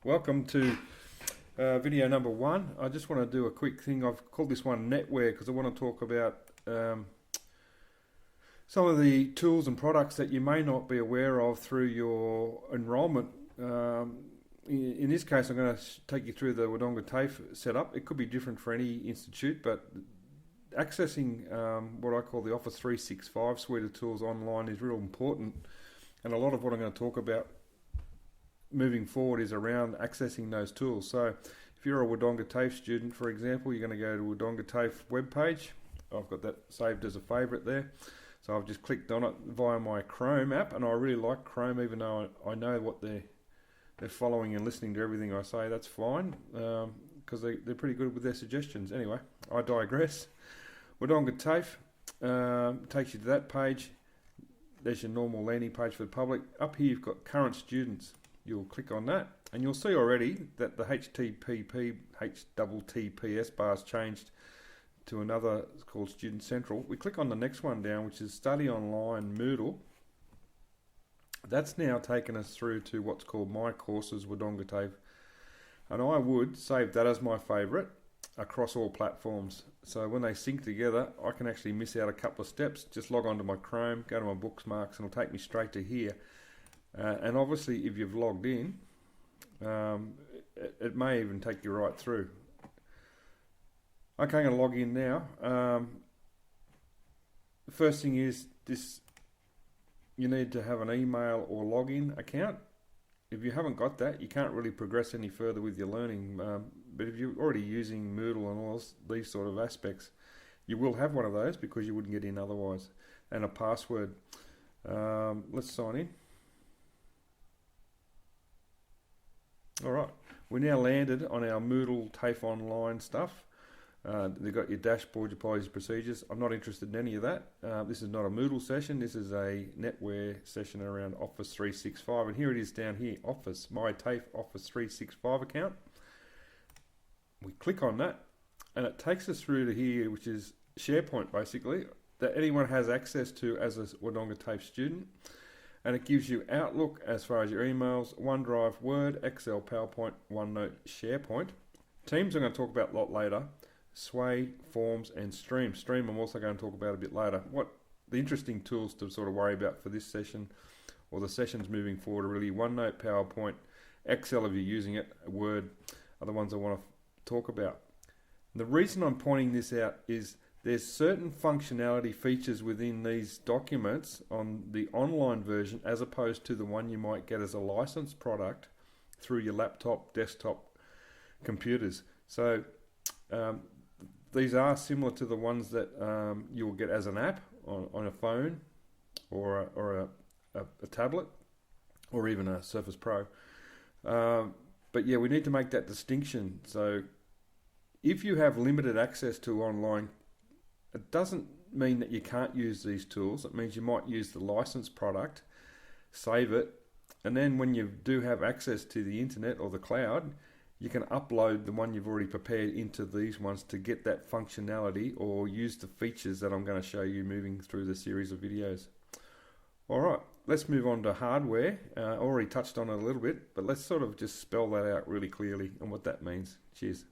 Welcome to video number one. I just want to do a quick thing. I've called this one Netware because I want to talk about some of the tools and products that you may not be aware of through your enrolment. In this case, I'm going to take you through the Wodonga TAFE setup. It could be different for any institute, but accessing what I call the Office 365 suite of tools online is real important. And a lot of what I'm going to talk about moving forward is around accessing those tools. So if you're a Wodonga TAFE student, for example, you're going to go to Wodonga TAFE webpage. I've got that saved as a favourite there. So I've just clicked on it via my Chrome app, and I really like Chrome, even though I know what they're following and listening to everything I say. That's fine, because they're pretty good with their suggestions. Anyway, I digress. Wodonga TAFE takes you to that page. There's your normal landing page for the public. Up here you've got current students. You'll click on that and you'll see already that the HTTPS bar has changed to another called Student Central. We click on the next one down, which is Study Online Moodle. That's now taken us through to what's called My Courses Wodonga TAFE, and I would save that as my favourite across all platforms. So when they sync together, I can actually miss out a couple of steps. Just log on to my Chrome, go to my bookmarks, and it'll take me straight to here. And obviously, if you've logged in, it may even take you right through. Okay, I'm going to log in now. The first thing is this: you need to have an email or login account. If you haven't got that, you can't really progress any further with your learning. But if you're already using Moodle and all these sort of aspects, you will have one of those because you wouldn't get in otherwise. And a password. Let's sign in. Alright, we're now landed on our Moodle TAFE Online stuff. They've got your dashboard, your policies, procedures. I'm not interested in any of that. This is not a Moodle session. This is a Netware session around Office 365. And here it is down here, Office, my TAFE Office 365 account. We click on that and it takes us through to here, which is SharePoint basically, that anyone has access to as a Wodonga TAFE student. And it gives you Outlook as far as your emails, OneDrive, Word, Excel, PowerPoint, OneNote, SharePoint. Teams I'm going to talk about a lot later. Sway, Forms, and Stream. Stream I'm also going to talk about a bit later. What the interesting tools to sort of worry about for this session, or the sessions moving forward, are really OneNote, PowerPoint, Excel if you're using it, Word, are the ones I want to talk about. And the reason I'm pointing this out is there's certain functionality features within these documents on the online version as opposed to the one you might get as a licensed product through your laptop, desktop computers. So these are similar to the ones that you'll get as an app on a phone or a tablet or even a Surface Pro. But yeah, we need to make that distinction. So if you have limited access to online, it doesn't mean that you can't use these tools. It means you might use the licensed product, save it, and then when you do have access to the internet or the cloud, you can upload the one you've already prepared into these ones to get that functionality or use the features that I'm going to show you moving through the series of videos. Alright, let's move on to hardware. I already touched on it a little bit, but let's sort of just spell that out really clearly and what that means. Cheers.